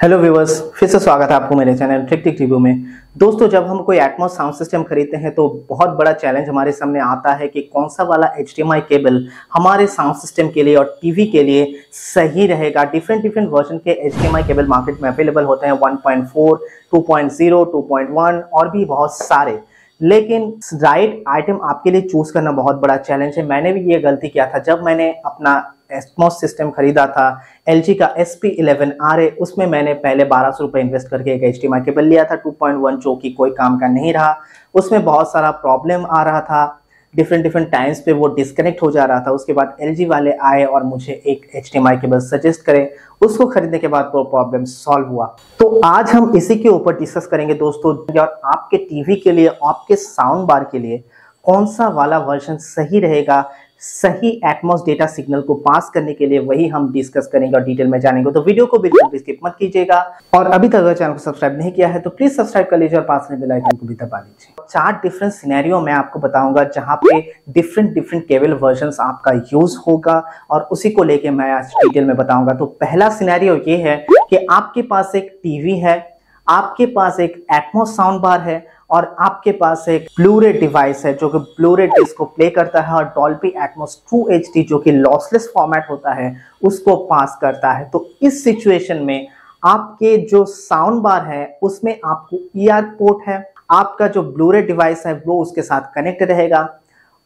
Hello viewers, फिर से स्वागत है आपको मेरे चैनल ट्रिक टिक रिव्यू में। दोस्तों, जब हम कोई एटमॉस साउंड सिस्टम खरीदते हैं तो बहुत बड़ा चैलेंज हमारे सामने आता है कि कौन सा वाला HDMI केबल हमारे साउंड सिस्टम के लिए और टीवी के लिए सही रहेगा। डिफरेंट वर्जन के HDMI केबल मार्केट में अवेलेबल होते हैं, 1.4, 2.0, 2.1 और भी बहुत सारे। लेकिन राइट आइटम आपके लिए चूज करना बहुत बड़ा चैलेंज है। मैंने भी ये गलती किया था जब मैंने अपना एटमॉस सिस्टम खरीदा था, LG का SP11RA। उसमें मैंने पहले 1200 रुपये इन्वेस्ट करके एक HDMI केबल लिया था 2.1, जो कि कोई काम का नहीं रहा। उसमें बहुत सारा प्रॉब्लम आ रहा था, डिफरेंट टाइम्स पे वो डिस्कनेक्ट हो जा रहा था। उसके बाद LG वाले आए और मुझे एक HDMI केबल सजेस्ट करे। उसको खरीदने के बाद वो प्रॉब्लम सॉल्व हुआ। तो आज हम इसी के ऊपर डिस्कस करेंगे दोस्तों, और आपके टीवी के लिए, आपके साउंड बार के लिए कौन सा वाला वर्जन सही रहेगा, सही एटमॉस डेटा सिग्नल को पास करने के लिए, वही हम डिस्कस करेंगे और डिटेल में जानेंगे। तो वीडियो को बिल्कुल भी स्किप मत कीजिएगा, और अभी तक अगर चैनल को सब्सक्राइब नहीं किया है तो प्लीज सब्सक्राइब कर लीजिए और पास में बेल आइकन को भी दबा लीजिए। 4 डिफरेंट सिनेरियो मैं आपको बताऊंगा जहां पे डिफरेंट केबल वर्जन्स आपका यूज होगा, और उसी को लेके मैं आज डिटेल में बताऊंगा। तो पहला सिनेरियो ये है कि आपके पास एक टीवी है, आपके पास एक एटमॉस साउंड बार है, और आपके पास एक ब्लू-रे डिवाइस है जो कि ब्लू-रे डिस्क को प्ले करता है और डॉल्बी एटमॉस ट्रू HD जो कि लॉसलेस फॉर्मेट होता है उसको पास करता है। तो इस सिचुएशन में आपके जो साउंड बार है उसमें आपको ER पोर्ट है, आपका जो ब्लू-रे डिवाइस है वो उसके साथ कनेक्ट रहेगा,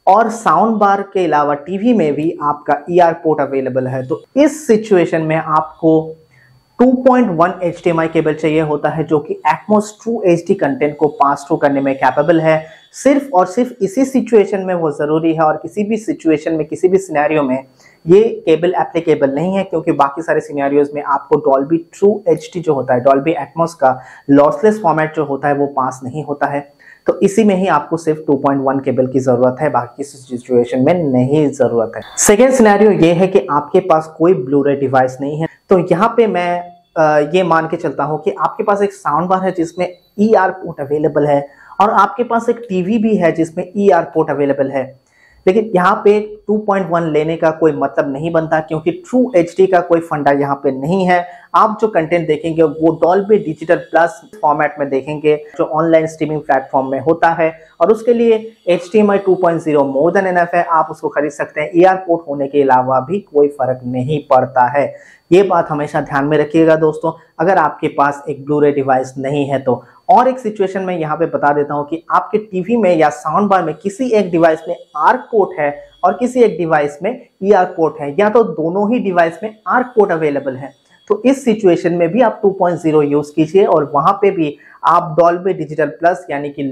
और साउंड बार के अलावा टीवी में भी आपका ER पोर्ट अवेलेबल है। तो इस सिचुएशन में आपको 2.1 HDMI केबल चाहिए होता है जो कि एटमॉस ट्रू HD कंटेंट को पास थ्रू करने में कैपेबल है। सिर्फ और सिर्फ इसी सिचुएशन में वो जरूरी है, और किसी भी सिचुएशन में, किसी भी सिनेरियो में ये केबल एप्लीकेबल नहीं है, क्योंकि बाकी सारे सिनेरियोज में आपको डॉल्बी ट्रू HD जो होता है, डॉल्बी एटमॉस का लॉसलेस फॉर्मेट जो होता है वो पास नहीं होता है। तो इसी में ही आपको सिर्फ 2.1 केबल की जरूरत है, बाकी सिचुएशन में नहीं जरूरत है। सेकेंड सिनेरियो ये है कि आपके पास कोई ब्लू-रे डिवाइस नहीं है। तो यहाँ पे मैं ये मान के चलता हूँ कि आपके पास एक साउंड बार है जिसमें ER पोर्ट अवेलेबल है, और आपके पास एक टीवी भी है जिसमें ER पोर्ट अवेलेबल है। लेकिन यहाँ पे 2.1 लेने का कोई मतलब नहीं बनता, क्योंकि ट्रू HD का कोई फंडा यहाँ पे नहीं है। आप जो कंटेंट देखेंगे वो डॉल्बी डिजिटल प्लस फॉर्मेट में देखेंगे जो ऑनलाइन स्ट्रीमिंग प्लेटफॉर्म में होता है, और उसके लिए HDMI 2.0 मोर देन एनफ है, आप उसको खरीद सकते हैं। ER पोर्ट होने के अलावा भी कोई फर्क नहीं पड़ता है। ये बात हमेशा ध्यान में रखिएगा दोस्तों, अगर आपके पास एक ब्लू-रे डिवाइस नहीं है तो। और एक सिचुएशन में यहाँ पे बता देता हूँ कि आपके टीवी में या साउंड बार में किसी एक डिवाइस में ARC पोर्ट है और किसी एक डिवाइस में ER पोर्ट है, या तो दोनों ही डिवाइस में ARC पोर्ट अवेलेबल है। तो इस सिचुएशन में भी आप 2.0 यूज कीजिए, और वहां पे भी आप डॉल्बी डिजिटल प्लस यानी कि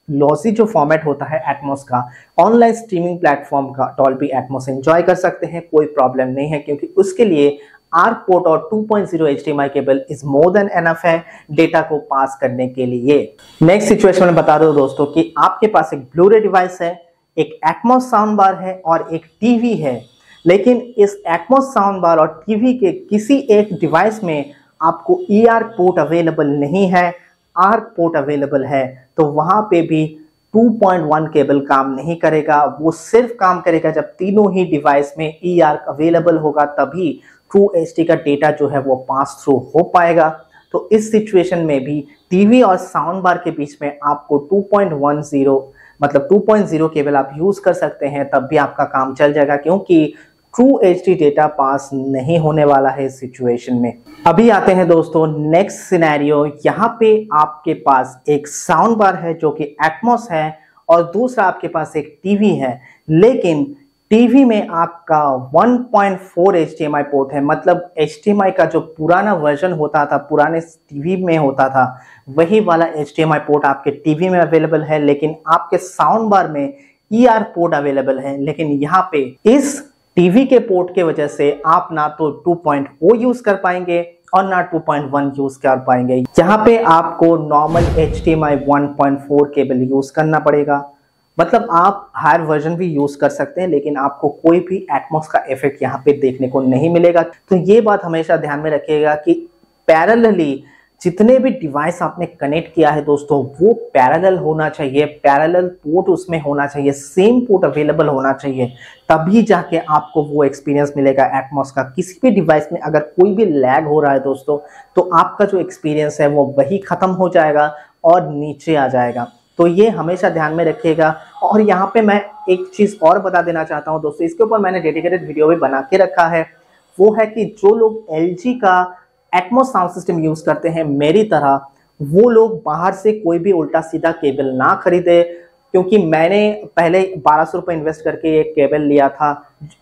लॉसी जो फॉर्मेट होता है एटमॉस का, ऑनलाइन स्ट्रीमिंग प्लेटफॉर्म का डॉल्बी एटमॉस एंजॉय कर सकते हैं। कोई प्रॉब्लम नहीं है, क्योंकि उसके लिए ARC पोर्ट और 2.0 HDMI cable is more than enough है डेटा को पास करने के लिए। नेक्स्ट सिचुएशन में बता दो दोस्तों कि आपके पास एक ब्लू-रे डिवाइस है, एक एटमॉस साउंड बार है और एक टीवी है। लेकिन इस एटमॉस साउंड बार और टीवी के किसी एक डिवाइस में आपको ER पोर्ट अवेलेबल नहीं है, ARC पोर्ट अवेलेबल है। तो वहां पे भी 2.1 केबल काम नहीं करेगा। वो सिर्फ काम करेगा जब तीनों ही डिवाइस में ER अवेलेबल होगा, तभी ट्रू HD का डेटा जो है वो पास थ्रू हो पाएगा। तो इस सिचुएशन में भी टीवी और साउंड बार के बीच में आपको 2.0 केबल आप यूज कर सकते हैं, तब भी आपका काम चल जाएगा, क्योंकि ट्रू HD डेटा पास नहीं होने वाला है इस सिचुएशन में। अभी आते हैं दोस्तों नेक्स्ट सिनेरियो। यहाँ पे आपके पास एक साउंड बार है जो कि एटमॉस है, और दूसरा आपके पास एक टीवी है। लेकिन टीवी में आपका 1.4 HDMI पोर्ट है, मतलब HDMI का जो पुराना वर्जन होता था, पुराने टीवी में होता था, वही वाला HDMI पोर्ट आपके टीवी में अवेलेबल है। लेकिन आपके साउंड बार में ER पोर्ट अवेलेबल है। लेकिन यहाँ पे इस टीवी के पोर्ट के वजह से आप ना तो 2.0 यूज कर पाएंगे और ना 2.1 यूज कर पाएंगे। यहाँ पे आपको नॉर्मल HDMI 1.4 केबल यूज करना पड़ेगा। मतलब आप हायर वर्जन भी यूज कर सकते हैं, लेकिन आपको कोई भी एटमॉस का इफेक्ट यहाँ पे देखने को नहीं मिलेगा। तो ये बात हमेशा ध्यान में रखिएगा कि पैरेलली जितने भी डिवाइस आपने कनेक्ट किया है दोस्तों वो पैरेलल होना चाहिए, पैरेलल पोर्ट उसमें होना चाहिए, सेम पोर्ट अवेलेबल होना चाहिए, तभी जाके आपको वो एक्सपीरियंस मिलेगा एटमॉस का। किसी भी डिवाइस में अगर कोई भी लैग हो रहा है दोस्तों तो आपका जो एक्सपीरियंस है वो वही खत्म हो जाएगा और नीचे आ जाएगा। तो ये हमेशा ध्यान में रखिएगा। और यहाँ पे मैं एक चीज़ और बता देना चाहता हूँ दोस्तों, इसके ऊपर मैंने डेडिकेटेड वीडियो भी बना के रखा है। वो है कि जो लोग LG का एटमॉस साउंड सिस्टम यूज़ करते हैं मेरी तरह, वो लोग बाहर से कोई भी उल्टा सीधा केबल ना खरीदे, क्योंकि मैंने पहले 1200 रुपये इन्वेस्ट करके एक केबल लिया था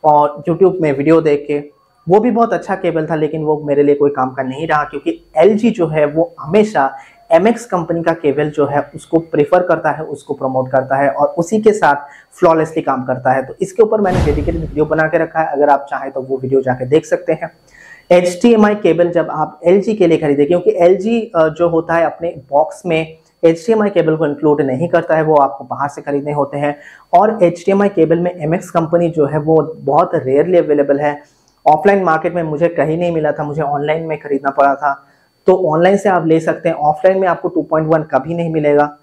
और यूट्यूब में वीडियो देख के, वो भी बहुत अच्छा केबल था लेकिन वो मेरे लिए कोई काम का नहीं रहा, क्योंकि LG जो है वो हमेशा MX कंपनी का केबल जो है उसको प्रेफर करता है, उसको प्रमोट करता है और उसी के साथ फ्लॉलेसली काम करता है। तो इसके ऊपर मैंने डेडिकेटेड वीडियो बना के रखा है, अगर आप चाहें तो वो वीडियो जाके देख सकते हैं। HDMI केबल जब आप LG के लिए खरीदे, क्योंकि LG जो होता है अपने बॉक्स में HDMI केबल को इंक्लूड नहीं करता है, वो आपको बाहर से खरीदने होते हैं। और HDMI केबल में MX कंपनी जो है वो बहुत रेयरली अवेलेबल है। ऑफलाइन मार्केट में मुझे कहीं नहीं मिला था, मुझे ऑनलाइन में खरीदना पड़ा था। तो ऑनलाइन से आप ले सकते हैं, ऑफलाइन में आपको 2.1 कभी नहीं मिलेगा।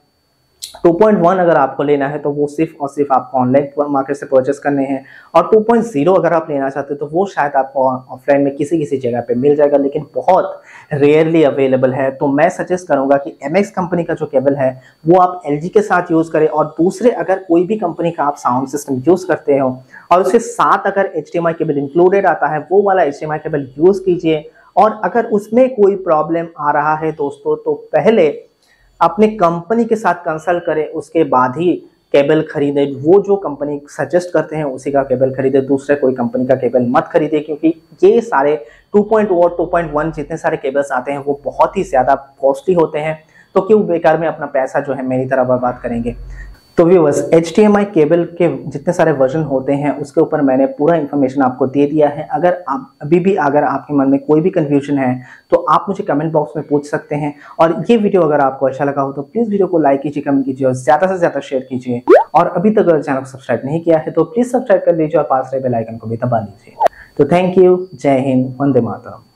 2.1 अगर आपको लेना है तो वो सिर्फ और सिर्फ आपको ऑनलाइन मार्केट से परचेस करने हैं, और 2.0 अगर आप लेना चाहते हैं तो वो शायद आपको ऑफलाइन में किसी किसी जगह पे मिल जाएगा, लेकिन बहुत रेयरली अवेलेबल है। तो मैं सजेस्ट करूंगा कि MX कंपनी का जो केबल है वो आप LG के साथ यूज़ करें, और दूसरे अगर कोई भी कंपनी का आप साउंड सिस्टम यूज़ करते हो और उसके साथ अगर HDMI केबल इंक्लूडेड आता है वो वाला HDMI केबल यूज़ कीजिए। और अगर उसमें कोई प्रॉब्लम आ रहा है दोस्तों तो पहले अपने कंपनी के साथ कंसल्ट करें, उसके बाद ही केबल खरीदे। वो जो कंपनी सजेस्ट करते हैं उसी का केबल खरीदे, दूसरे कोई कंपनी का केबल मत खरीदे, क्योंकि ये सारे 2.0 और 2.1 जितने सारे केबल्स आते हैं वो बहुत ही ज़्यादा कॉस्टली होते हैं। तो क्यों बेकार में अपना पैसा जो है मेरी तरह बर्बाद करेंगे। तो व्यूअर्स, HDMI केबल के जितने सारे वर्जन होते हैं उसके ऊपर मैंने पूरा इन्फॉर्मेशन आपको दे दिया है। अगर आप अभी भी अगर आपके मन में कोई भी कंफ्यूजन है तो आप मुझे कमेंट बॉक्स में पूछ सकते हैं। और ये वीडियो अगर आपको अच्छा लगा हो तो प्लीज़ वीडियो को लाइक कीजिए, कमेंट कीजिए और ज़्यादा से ज़्यादा शेयर कीजिए। और अभी तक अगर चैनल को सब्सक्राइब नहीं किया है तो प्लीज़ सब्सक्राइब कर लीजिए और पास रहे बेल आइकन को भी दबा लीजिए। तो थैंक यू, जय हिंद, वंदे मातरम।